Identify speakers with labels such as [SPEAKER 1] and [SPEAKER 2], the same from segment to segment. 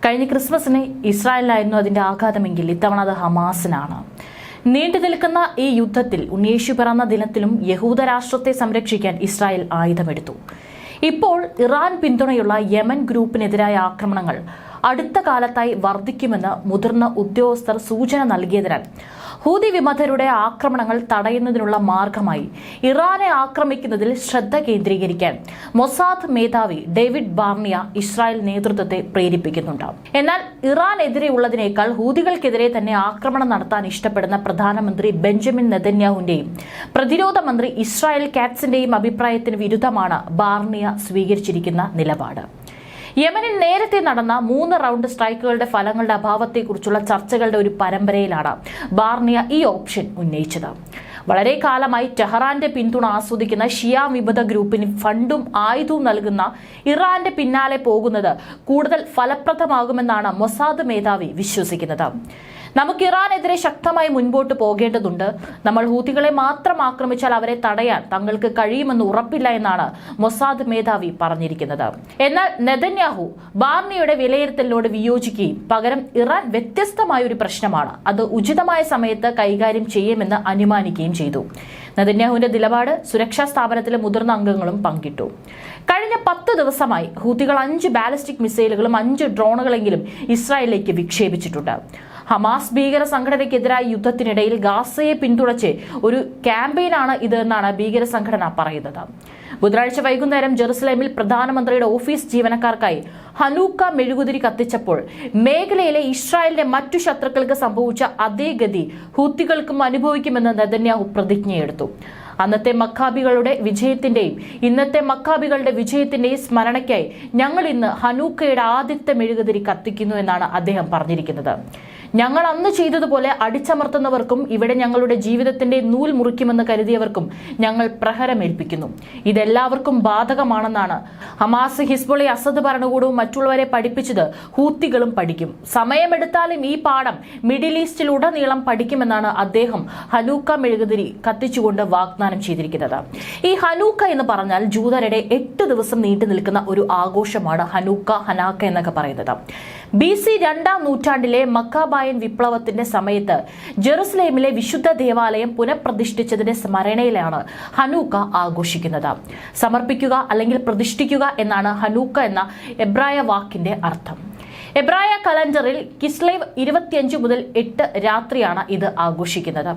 [SPEAKER 1] കഴിഞ്ഞ ക്രിസ്മസിന് ഇസ്രായേലിലായിരുന്നു അതിന്റെ ആഘാതമെങ്കിൽ ഇത്തവണ അത് ഹമാസിനാണ്. നീണ്ടു നിൽക്കുന്ന ഈ യുദ്ധത്തിൽ ഉണ്ണിയേശു പിറന്ന ദിനത്തിലും യഹൂദ രാഷ്ട്രത്തെ സംരക്ഷിക്കാൻ ഇസ്രായേൽ ആയുധമെടുത്തു. ഇപ്പോൾ ഇറാൻ പിന്തുണയുള്ള യമൻ ഗ്രൂപ്പിനെതിരായ ആക്രമണങ്ങൾ അടുത്ത കാലത്തായി വർദ്ധിക്കുമെന്ന് മുതിർന്ന ഉദ്യോഗസ്ഥർ സൂചന നൽകിയതിനാൽ ഹൂതി വിമതരുടെ ആക്രമണങ്ങൾ തടയുന്നതിനുള്ള മാർഗമായി ഇറാനെ ആക്രമിക്കുന്നതിൽ ശ്രദ്ധ കേന്ദ്രീകരിക്കാൻ മൊസാദ് മേധാവി ഡേവിഡ് ബാർണിയ ഇസ്രായേൽ നേതൃത്വത്തെ പ്രേരിപ്പിക്കുന്നുണ്ട്. എന്നാൽ ഇറാനെതിരെയുള്ളതിനേക്കാൾ ഹൂതികൾക്കെതിരെ തന്നെ ആക്രമണം നടത്താൻ ഇഷ്ടപ്പെടുന്ന പ്രധാനമന്ത്രി ബെഞ്ചമിൻ നെതന്യാഹുവിന്റെയും പ്രതിരോധ മന്ത്രി ഇസ്രായേൽ കാറ്റ്സിന്റെയും അഭിപ്രായത്തിന് വിരുദ്ധമാണ് ബാർണിയ സ്വീകരിച്ചിരിക്കുന്ന നിലപാട്. യമനിൽ നേരത്തെ നടന്ന 3 റൗണ്ട് സ്ട്രൈക്കുകളുടെ ഫലങ്ങളുടെ അഭാവത്തെക്കുറിച്ചുള്ള ചർച്ചകളുടെ ഒരു പരമ്പരയിലാണ് ബാർണിയ ഈ ഓപ്ഷൻ ഉന്നയിച്ചത്. വളരെ കാലമായി ടെഹ്റാന്റെ പിന്തുണ ആസ്വദിക്കുന്ന ഷിയ വിമത ഗ്രൂപ്പിന് ഫണ്ടും ആയുധവും നൽകുന്ന ഇറാന്റെ പിന്നാലെ പോകുന്നത് കൂടുതൽ ഫലപ്രദമാകുമെന്നാണ് മൊസാദ് മേധാവി വിശ്വസിക്കുന്നത്. നമുക്ക് ഇറാനെതിരെ ശക്തമായി മുൻപോട്ട് പോകേണ്ടതുണ്ട്. നമ്മൾ ഹൂതികളെ മാത്രം ആക്രമിച്ചാൽ അവരെ തടയാൻ തങ്ങൾക്ക് കഴിയുമെന്ന് ഉറപ്പില്ല എന്നാണ് മൊസാദ് മേധാവി പറഞ്ഞിരിക്കുന്നത്. എന്നാൽ നെതന്യാഹു ബാർണിയുടെ വിലയിരുത്തലിനോട് വിയോജിക്കുകയും പകരം ഇറാൻ വ്യത്യസ്തമായ ഒരു പ്രശ്നമാണ്, അത് ഉചിതമായ സമയത്ത് കൈകാര്യം ചെയ്യുമെന്ന് അനുമാനിക്കുകയും ചെയ്തു. നെതന്യാഹുവിന്റെ നിലപാട് സുരക്ഷാ സ്ഥാപനത്തിലെ മുതിർന്ന അംഗങ്ങളും പങ്കിട്ടു. കഴിഞ്ഞ 10 ദിവസമായി ഹൂതികൾ 5 ബാലിസ്റ്റിക് മിസൈലുകളും 5 ഡ്രോണുകളെങ്കിലും ഇസ്രായേലിലേക്ക് വിക്ഷേപിച്ചിട്ടുണ്ട്. ഹമാസ് ഭീകര സംഘടനയ്ക്കെതിരായ യുദ്ധത്തിനിടയിൽ ഗാസയെ പിന്തുണച്ച് ഒരു ക്യാമ്പയിനാണ് ഇത് എന്നാണ് ഭീകര സംഘടന പറയുന്നത്. ബുധനാഴ്ച വൈകുന്നേരം ജെറുസലേമിൽ പ്രധാനമന്ത്രിയുടെ ഓഫീസ് ജീവനക്കാർക്കായി ഹനൂക്ക മെഴുകുതിരി കത്തിച്ചപ്പോൾ മേഖലയിലെ ഇസ്രായേലിന്റെ മറ്റു ശത്രുക്കൾക്ക് സംഭവിച്ച അതേ ഗതി ഹൂത്തികൾക്കും അനുഭവിക്കുമെന്ന് നെതന്യാഹു പ്രതിജ്ഞയെടുത്തു. അന്നത്തെ മക്കാബികളുടെ വിജയത്തിന്റെയും ഇന്നത്തെ മക്കാബികളുടെ വിജയത്തിന്റെയും സ്മരണയ്ക്കായി ഞങ്ങൾ ഇന്ന് ഹനൂക്കയുടെ ആദ്യത്തെ മെഴുകുതിരി കത്തിക്കുന്നു എന്നാണ് അദ്ദേഹം പറഞ്ഞിരിക്കുന്നത്. ഞങ്ങൾ അന്ന് ചെയ്തതുപോലെ അടിച്ചമർത്തുന്നവർക്കും ഇവിടെ ഞങ്ങളുടെ ജീവിതത്തിന്റെ നൂൽ മുറിക്കുമെന്ന് കരുതിയവർക്കും ഞങ്ങൾ പ്രഹരമേൽപ്പിക്കുന്നു. ഇതെല്ലാവർക്കും ബാധകമാണെന്നാണ് ഹമാസ്, ഹിസ്ബുള്ള, അസദ് ഭരണകൂടവും മറ്റുള്ളവരെ പഠിപ്പിച്ചത് ഹൂത്തികളും പഠിക്കും. സമയമെടുത്താലും ഈ പാഠം മിഡിൽ ഈസ്റ്റിലുടനീളം പഠിക്കുമെന്നാണ് അദ്ദേഹം ഹനൂക്ക മെഴുകുതിരി കത്തിച്ചുകൊണ്ട് വാഗ്ദാനം ചെയ്തിരിക്കുന്നത്. ഈ ഹനൂക്ക എന്ന് പറഞ്ഞാൽ ജൂതരുടെ 8 ദിവസം നീണ്ടു നിൽക്കുന്ന ഒരു ആഘോഷമാണ്. ഹനൂക്ക, ഹനാക്ക എന്നൊക്കെ പറയുന്നത് BC 2-ാം നൂറ്റാണ്ടിലെ മക്കാബായൻ വിപ്ലവത്തിന്റെ സമയത്ത് ജെറുസലേമിലെ വിശുദ്ധ ദേവാലയം പുനഃപ്രതിഷ്ഠിച്ചതിന്റെ സ്മരണയിലാണ് ഹനൂക്ക ആഘോഷിക്കുന്നത്. സമർപ്പിക്കുക അല്ലെങ്കിൽ പ്രതിഷ്ഠിക്കുക എന്നാണ് ഹനൂക്ക എന്ന എബ്രായ വാക്കിന്റെ അർത്ഥം. എബ്രായ കലണ്ടറിൽ കിസ്ലേവ് 25 മുതൽ 8 രാത്രിയാണ് ഇത് ആഘോഷിക്കുന്നത്.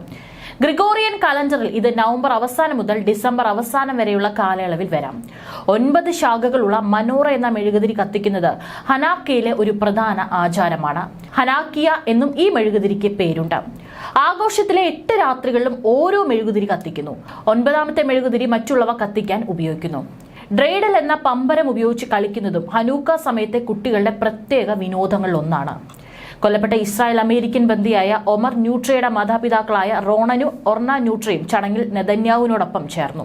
[SPEAKER 1] ഗ്രിഗോറിയൻ കലണ്ടറിൽ ഇത് നവംബർ അവസാനം മുതൽ ഡിസംബർ അവസാനം വരെയുള്ള കാലയളവിൽ വരാം. 9 ശാഖകളുള്ള മനോറ എന്ന മെഴുകുതിരി കത്തിക്കുന്നത് ഹനാക്കയിലെ ഒരു പ്രധാന ആചാരമാണ്. ഹനാക്കിയ എന്നും ഈ മെഴുകുതിരിക്ക് പേരുണ്ട്. ആഘോഷത്തിലെ 8 രാത്രികളിലും ഓരോ മെഴുകുതിരി കത്തിക്കുന്നു. 9ാമത്തെ മെഴുകുതിരി മറ്റുള്ളവ കത്തിക്കാൻ ഉപയോഗിക്കുന്നു. ഡ്രെയ്ഡൽ എന്ന പമ്പരം ഉപയോഗിച്ച് കളിക്കുന്നതും ഹനൂക്ക സമയത്തെ കുട്ടികളുടെ പ്രത്യേക വിനോദങ്ങളിൽ ഒന്നാണ്. കൊല്ലപ്പെട്ട ഇസ്രായേൽ അമേരിക്കൻ ബന്ദിയായ ഒമർ ന്യൂട്രയുടെ മാതാപിതാക്കളായ റോണനും ഒർണ ന്യൂട്രയും ചടങ്ങിൽ നെതന്യാഹുവിനോടൊപ്പം ചേർന്നു.